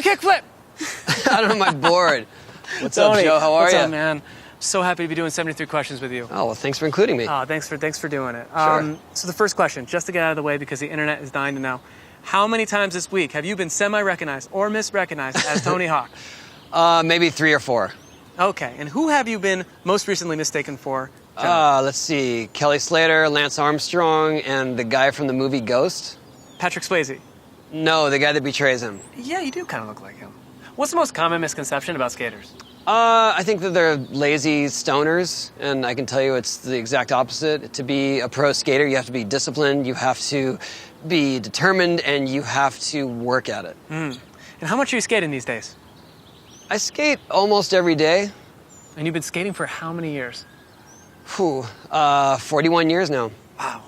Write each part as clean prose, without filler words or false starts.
do a kickflip. Out of my board. What's Tony, up, Joe? How are what's you? up, man? So happy to be doing 73 questions with you. Oh, well, thanks for including me. Thanks for doing it. Sure. So the first question, just to get out of the way because the internet is dying to know, how many times this week have you been semi-recognized or misrecognized as Tony Hawk? Maybe 3 or 4. Okay, and who have you been most recently mistaken for? Let's see. Kelly Slater, Lance Armstrong, and the guy from the movie Ghost. Patrick Swayze. No, the guy that betrays him. Yeah, you do kind of look like him. What's the most common misconception about skaters? I think that they're lazy stoners, and I can tell you it's the exact opposite. To be a pro skater, you have to be disciplined, you have to be determined, and you have to work at it. And how much are you skating these days? I skate almost every day. And you've been skating for how many years? 41 years now. Wow.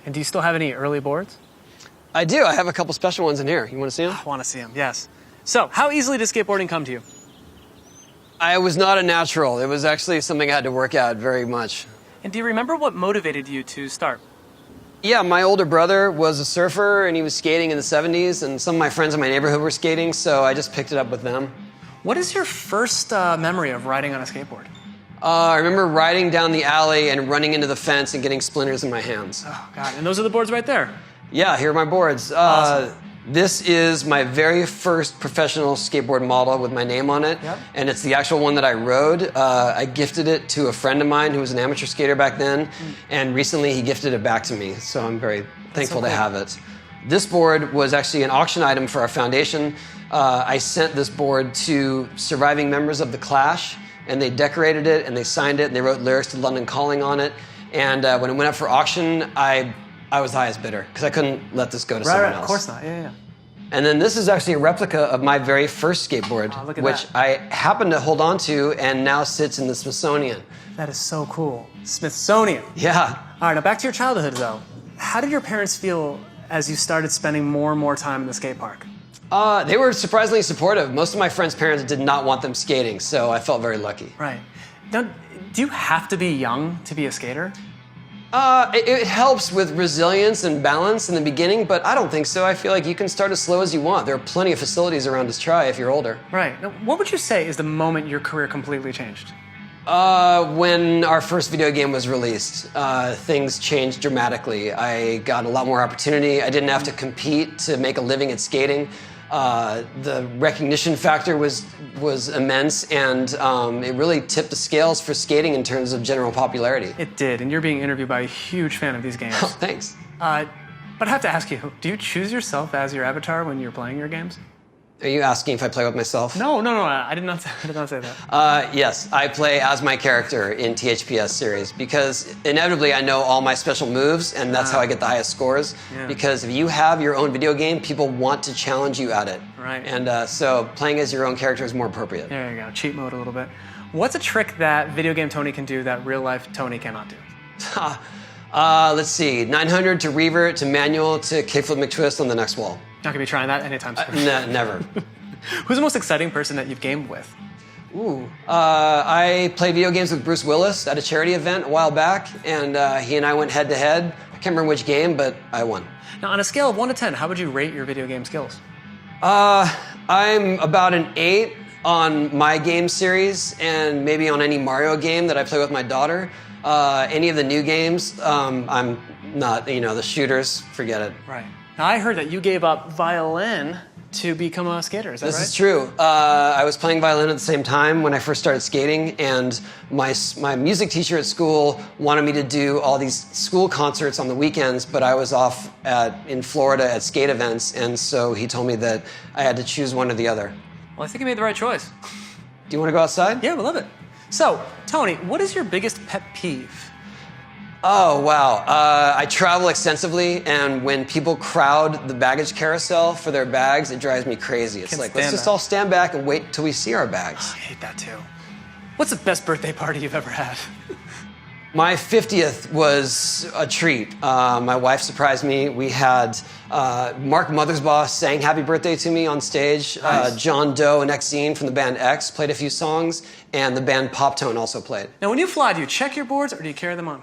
And do you still have any early boards? I do. I have a couple special ones in here. You want to see them? I want to see them, yes. So, how easily does skateboarding come to you? I was not a natural. It was actually something I had to work at very much. And do you remember what motivated you to start? Yeah, my older brother was a surfer, and he was skating in the 70s, and some of my friends in my neighborhood were skating, so I just picked it up with them. What is your first memory of riding on a skateboard? I remember riding down the alley and running into the fence and getting splinters in my hands. Oh, God. And those are the boards right there? Yeah, here are my boards. Awesome. This is my very first professional skateboard model with my name on it. Yep. And it's the actual one that I rode. I gifted it to a friend of mine who was an amateur skater back then. And recently he gifted it back to me. So I'm very thankful to have it. This board was actually an auction item for our foundation. I sent this board to surviving members of The Clash, and they decorated it and they signed it and they wrote lyrics to London Calling on it. And when it went up for auction, I was the highest bidder because I couldn't let this go to someone else. Of course not. Yeah. And then this is actually a replica of my very first skateboard, which I happen to hold on to and now sits in the Smithsonian. That is so cool. Smithsonian. Yeah. All right, now back to your childhood, though. How did your parents feel as you started spending more and more time in the skate park? They were surprisingly supportive. Most of my friends' parents did not want them skating, so I felt very lucky. Right. Now, do you have to be young to be a skater? It helps with resilience and balance in the beginning, but I don't think so. I feel like you can start as slow as you want. There are plenty of facilities around to try if you're older. Right. Now, what would you say is the moment your career completely changed? When our first video game was released, things changed dramatically. I got a lot more opportunity. I didn't have to compete to make a living at skating. The recognition factor was immense, and it really tipped the scales for skating in terms of general popularity. It did, and you're being interviewed by a huge fan of these games. Oh, thanks. But I have to ask you, do you choose yourself as your avatar when you're playing your games? Are you asking if I play with myself? No, I did not say that. Yes, I play as my character in THPS series because inevitably I know all my special moves, and that's how I get the highest scores. Yeah. Because if you have your own video game, people want to challenge you at it. Right. And so playing as your own character is more appropriate. There you go, cheat mode a little bit. What's a trick that video game Tony can do that real life Tony cannot do? Let's see, 900 to revert to manual to kickflip McTwist on the next wall. Not gonna be trying that anytime soon. Never. Who's the most exciting person that you've gamed with? I played video games with Bruce Willis at a charity event a while back, and he and I went head to head. I can't remember which game, but I won. Now, on a scale of 1 to 10, how would you rate your video game skills? I'm about an 8 on my game series, and maybe on any Mario game that I play with my daughter. Any of the new games, I'm not, the shooters, forget it. Right. Now, I heard that you gave up violin to become a skater, is that right? This is true. I was playing violin at the same time when I first started skating, and my music teacher at school wanted me to do all these school concerts on the weekends, but I was off in Florida at skate events, and so he told me that I had to choose one or the other. Well, I think you made the right choice. Do you want to go outside? Yeah, we love it. So, Tony, what is your biggest pet peeve? Oh, wow. I travel extensively, and when people crowd the baggage carousel for their bags, it drives me crazy. It's like, let's just all stand back and wait till we see our bags. I hate that too. What's the best birthday party you've ever had? My 50th was a treat. My wife surprised me. We had Mark Mothersbaugh sang happy birthday to me on stage. Nice. John Doe and Exene from the band X played a few songs, and the band Pop Tone also played. Now, when you fly, do you check your boards or do you carry them on?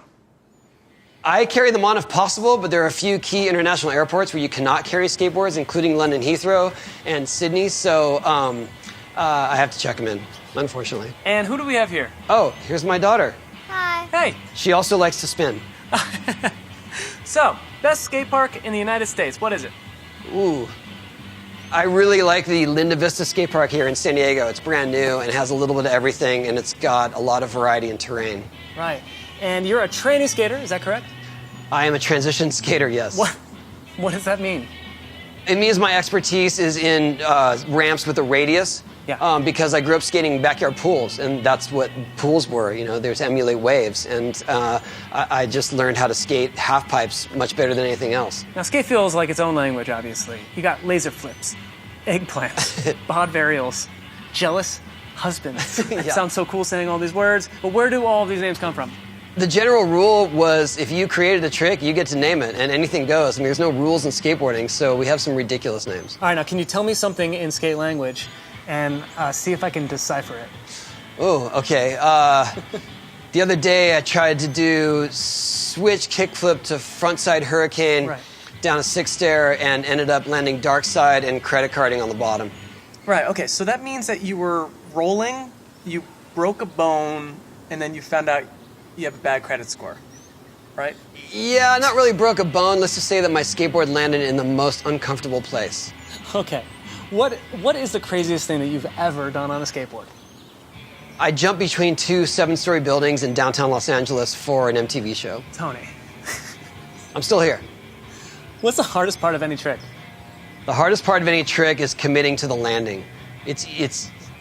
I carry them on if possible, but there are a few key international airports where you cannot carry skateboards, including London Heathrow and Sydney, so I have to check them in, unfortunately. And who do we have here? Oh, here's my daughter. Hi. Hey. She also likes to spin. So, best skate park in the United States, what is it? Ooh. I really like the Linda Vista Skate Park here in San Diego. It's brand new and has a little bit of everything, and it's got a lot of variety in terrain. Right. And you're a training skater, is that correct? I am a transition skater, yes. What does that mean? It means my expertise is in ramps with a radius. Yeah. Because I grew up skating backyard pools, and that's what pools were. You know, there's emulate waves, and I just learned how to skate half pipes much better than anything else. Now, skate feels like its own language, obviously. You got laser flips, eggplants, bod varials, jealous husbands. It sounds so cool saying all these words, but where do all of these names come from? The general rule was if you created a trick, you get to name it, and anything goes. I mean, there's no rules in skateboarding, so we have some ridiculous names. All right, now, can you tell me something in skate language and see if I can decipher it? Oh, okay. The other day, I tried to do switch kickflip to frontside hurricane down a six stair and ended up landing dark side and credit carding on the bottom. Right, okay, so that means that you were rolling, you broke a bone, and then you found out you have a bad credit score, right? Yeah, not really broke a bone. Let's just say that my skateboard landed in the most uncomfortable place. Okay. What is the craziest thing that you've ever done on a skateboard? I jumped between two 7-story buildings in downtown Los Angeles for an MTV show. Tony. I'm still here. What's the hardest part of any trick? The hardest part of any trick is committing to the landing.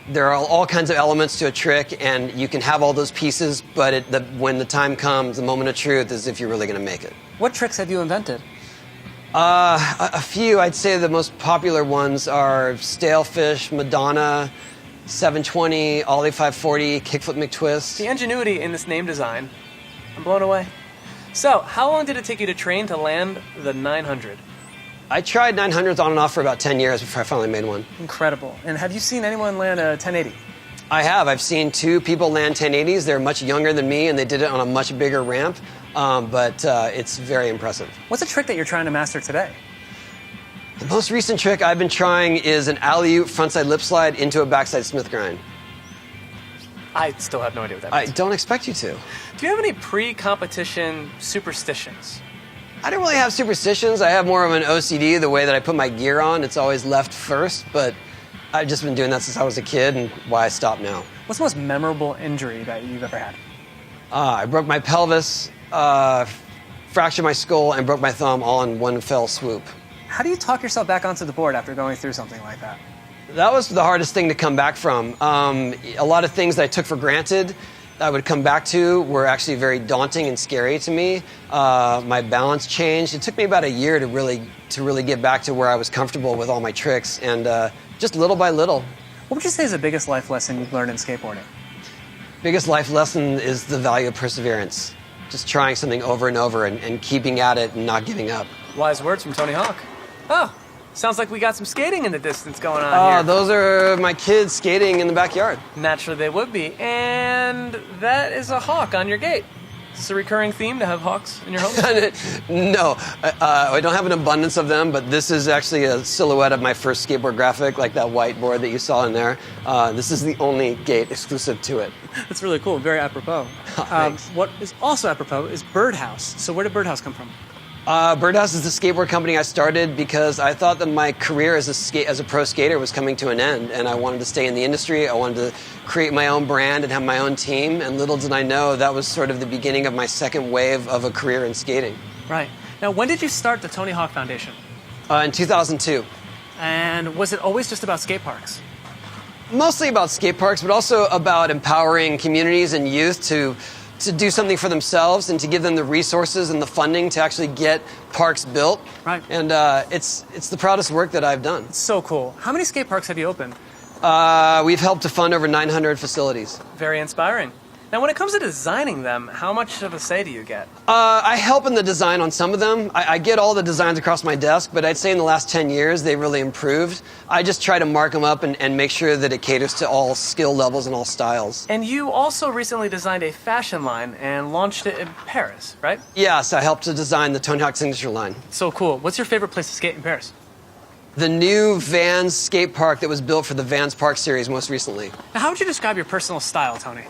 There are all kinds of elements to a trick, and you can have all those pieces, but when the time comes, the moment of truth is if you're really going to make it. What tricks have you invented? A few. I'd say the most popular ones are Stalefish, Madonna, 720, Ollie 540, Kickflip McTwist. The ingenuity in this name design, I'm blown away. So, how long did it take you to train to land the 900? I tried 900s on and off for about 10 years before I finally made one. Incredible. And have you seen anyone land a 1080? I have. I've seen two people land 1080s. They're much younger than me, and they did it on a much bigger ramp, but it's very impressive. What's a trick that you're trying to master today? The most recent trick I've been trying is an alley-oop frontside lip slide into a backside Smith grind. I still have no idea what that means. I don't expect you to. Do you have any pre-competition superstitions? I don't really have superstitions. I have more of an OCD, the way that I put my gear on. It's always left first, but I've just been doing that since I was a kid, and why I stopped now. What's the most memorable injury that you've ever had? I broke my pelvis, fractured my skull, and broke my thumb all in one fell swoop. How do you talk yourself back onto the board after going through something like that? That was the hardest thing to come back from. A lot of things that I took for granted I would come back to were actually very daunting and scary to me. My balance changed. It took me about a year to really get back to where I was comfortable with all my tricks, and just little by little. What would you say is the biggest life lesson you've learned in skateboarding? Biggest life lesson is the value of perseverance. Just trying something over and over and keeping at it and not giving up. Wise words from Tony Hawk. Oh, sounds like we got some skating in the distance going on here. Those are my kids skating in the backyard. Naturally they would be. And that is a hawk on your gate. Is this a recurring theme to have hawks in your home? No, I don't have an abundance of them, but this is actually a silhouette of my first skateboard graphic, like that whiteboard that you saw in there. This is the only gate exclusive to it. That's really cool, very apropos. Thanks. What is also apropos is Birdhouse. So where did Birdhouse come from? Birdhouse is the skateboard company I started because I thought that my career as a pro skater was coming to an end, and I wanted to stay in the industry. I wanted to create my own brand and have my own team, and little did I know that was sort of the beginning of my second wave of a career in skating. Right. Now, when did you start the Tony Hawk Foundation? In 2002. And was it always just about skate parks? Mostly about skate parks, but also about empowering communities and youth to do something for themselves and to give them the resources and the funding to actually get parks built. Right. And it's the proudest work that I've done. It's so cool. How many skate parks have you opened? We've helped to fund over 900 facilities. Very inspiring. Now, when it comes to designing them, how much of a say do you get? I help in the design on some of them. I get all the designs across my desk, but I'd say in the last 10 years, they've really improved. I just try to mark them up and make sure that it caters to all skill levels and all styles. And you also recently designed a fashion line and launched it in Paris, right? Yes, I helped to design the Tony Hawk signature line. So cool. What's your favorite place to skate in Paris? The new Vans skate park that was built for the Vans Park series most recently. Now, how would you describe your personal style, Tony?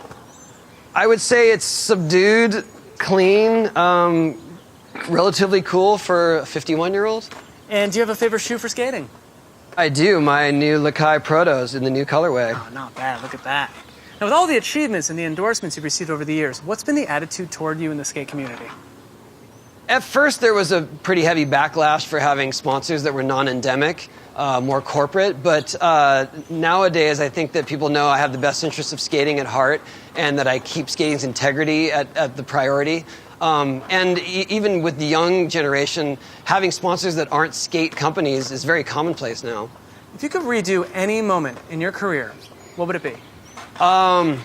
I would say it's subdued, clean, relatively cool for a 51-year-old. And do you have a favorite shoe for skating? I do. My new Lakai Protos in the new colorway. Oh, not bad. Look at that. Now, with all the achievements and the endorsements you've received over the years, what's been the attitude toward you in the skate community? At first, there was a pretty heavy backlash for having sponsors that were non-endemic, more corporate. But nowadays, I think that people know I have the best interests of skating at heart and that I keep skating's integrity at the priority. Even with the young generation, having sponsors that aren't skate companies is very commonplace now. If you could redo any moment in your career, what would it be? Wow.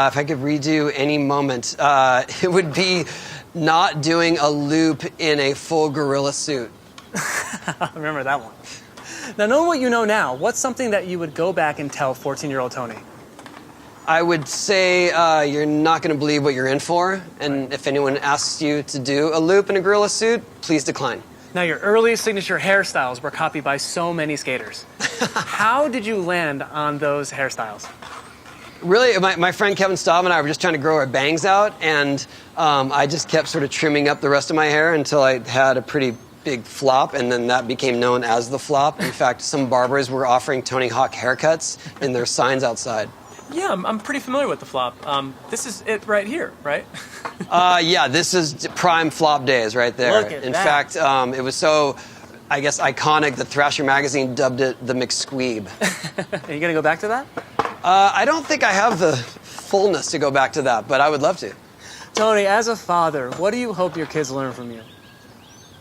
If I could redo any moment, it would be not doing a loop in a full gorilla suit. I remember that one. Now, knowing what you know now, what's something that you would go back and tell 14-year-old Tony? I would say you're not going to believe what you're in for, and if anyone asks you to do a loop in a gorilla suit, please decline. Now, your early signature hairstyles were copied by so many skaters. How did you land on those hairstyles? Really, my friend Kevin Staub and I were just trying to grow our bangs out, and I just kept sort of trimming up the rest of my hair until I had a pretty big flop, and then that became known as the flop. In fact, some barbers were offering Tony Hawk haircuts in their signs outside. Yeah, I'm pretty familiar with the flop. This is it right here, right? Yeah, this is prime flop days right there. Look at in that. fact, it was so, I guess, iconic that Thrasher magazine dubbed it the McSqueeb. Are you going to go back to that? I don't think I have the fullness to go back to that, but I would love to. Tony, as a father, what do you hope your kids learn from you?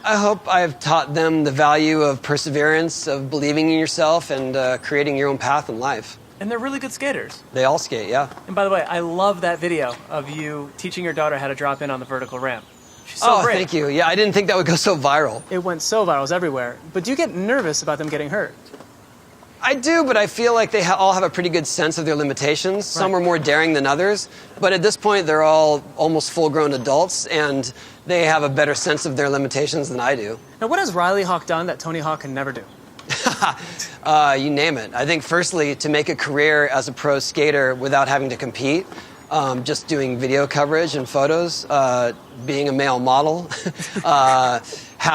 I hope I've taught them the value of perseverance, of believing in yourself, and creating your own path in life. And they're really good skaters. They all skate, yeah. And by the way, I love that video of you teaching your daughter how to drop in on the vertical ramp. She's so great. Thank you. Yeah, I didn't think that would go so viral. It went so viral, it was everywhere. But do you get nervous about them getting hurt? I do, but I feel like they all have a pretty good sense of their limitations. Some are more daring than others, but at this point, they're all almost full-grown adults, and they have a better sense of their limitations than I do. Now, what has Riley Hawk done that Tony Hawk can never do? You name it. I think, firstly, to make a career as a pro skater without having to compete, just doing video coverage and photos, being a male model,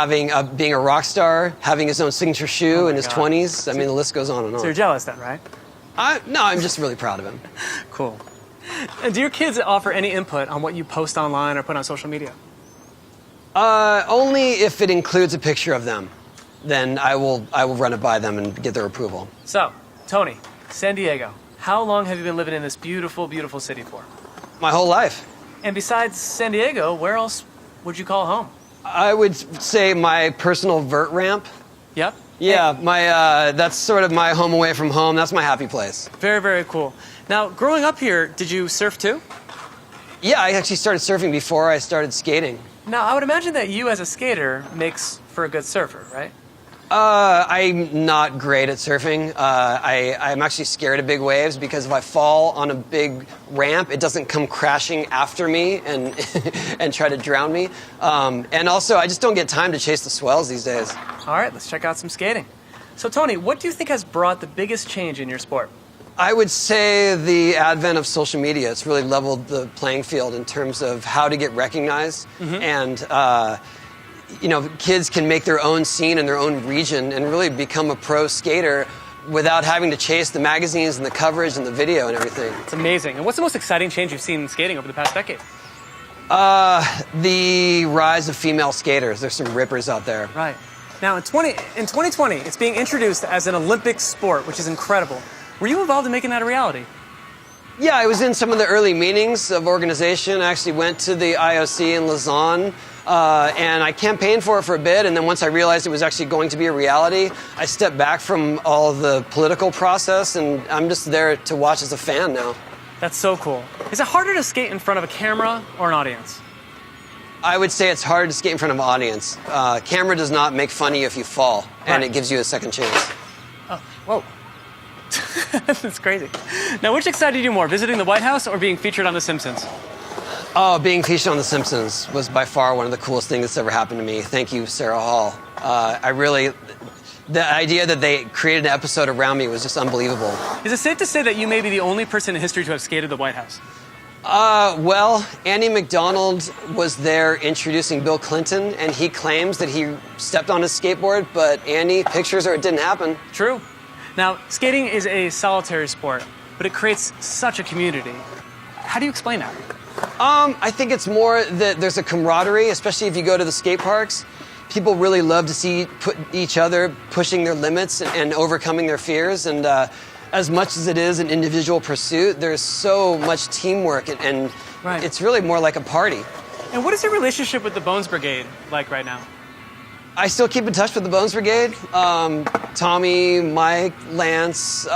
being a rock star, having his own signature shoe in his 20s. I mean, the list goes on and on. So you're jealous then, right? No, I'm just really proud of him. Cool. And do your kids offer any input on what you post online or put on social media? Only if it includes a picture of them. Then I will run it by them and get their approval. So, Tony, San Diego, how long have you been living in this beautiful, beautiful city for? My whole life. And besides San Diego, where else would you call home? I would say my personal vert ramp. Yep. Yeah, that's sort of my home away from home. That's my happy place. Very, very cool. Now, growing up here, did you surf too? Yeah, I actually started surfing before I started skating. Now, I would imagine that you as a skater makes for a good surfer, right? I'm not great at surfing. I'm actually scared of big waves because if I fall on a big ramp, it doesn't come crashing after me and and try to drown me. And also, I just don't get time to chase the swells these days. All right, let's check out some skating. So, Tony, what do you think has brought the biggest change in your sport? I would say the advent of social media. It's really leveled the playing field in terms of how to get recognized and kids can make their own scene in their own region and really become a pro skater without having to chase the magazines and the coverage and the video and everything. It's amazing. And what's the most exciting change you've seen in skating over the past decade? The rise of female skaters. There's some rippers out there. Right. Now, in 2020, it's being introduced as an Olympic sport, which is incredible. Were you involved in making that a reality? Yeah, I was in some of the early meetings of organization. I actually went to the IOC in Lausanne, and I campaigned for it for a bit, and then once I realized it was actually going to be a reality, I stepped back from all the political process, and I'm just there to watch as a fan now. That's so cool. Is it harder to skate in front of a camera or an audience? I would say it's harder to skate in front of an audience. Camera does not make fun of you if you fall, and it gives you a second chance. Oh, whoa. That's crazy. Now, which excited you more, visiting the White House or being featured on The Simpsons? Oh, being featured on The Simpsons was by far one of the coolest things that's ever happened to me. Thank you, Sarah Hall. The idea that they created an episode around me was just unbelievable. Is it safe to say that you may be the only person in history to have skated the White House? Well, Andy McDonald was there introducing Bill Clinton, and he claims that he stepped on his skateboard, but Andy, pictures or it didn't happen. True. Now, skating is a solitary sport, but it creates such a community. How do you explain that? I think it's more that there's a camaraderie, especially if you go to the skate parks. People really love to see each other pushing their limits and overcoming their fears. And as much as it is an individual pursuit, there's so much teamwork, and it's really more like a party. And what is your relationship with the Bones Brigade like right now? I still keep in touch with the Bones Brigade. Tommy, Mike, Lance,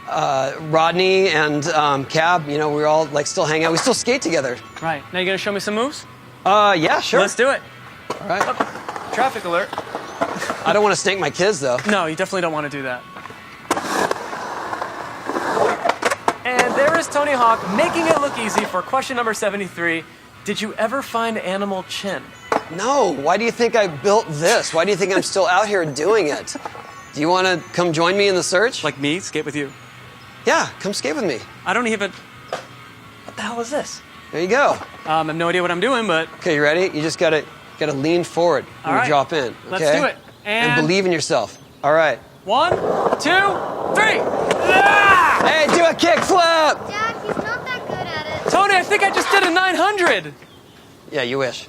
Rodney, and Cab. You know, we all still hang out. We still skate together. Right. Now you gonna show me some moves? Yeah, sure. Let's do it. All right. Oh, traffic alert. I don't want to snake my kids, though. No, you definitely don't want to do that. And there is Tony Hawk making it look easy for question number 73. Did you ever find animal chin? No. Why do you think I built this? Why do you think I'm still out here doing it? Do you want to come join me in the search? Like me? Skate with you? Yeah, come skate with me. I don't even... What the hell is this? There you go. I have no idea what I'm doing, but... Okay, you ready? You just gotta lean forward when you drop in. Okay? Let's do it. And believe in yourself. All right. 1, 2, 3. Ah! Hey, do a kickflip! Dad, he's not that good at it. Tony, I think I just did a 900. Yeah, you wish.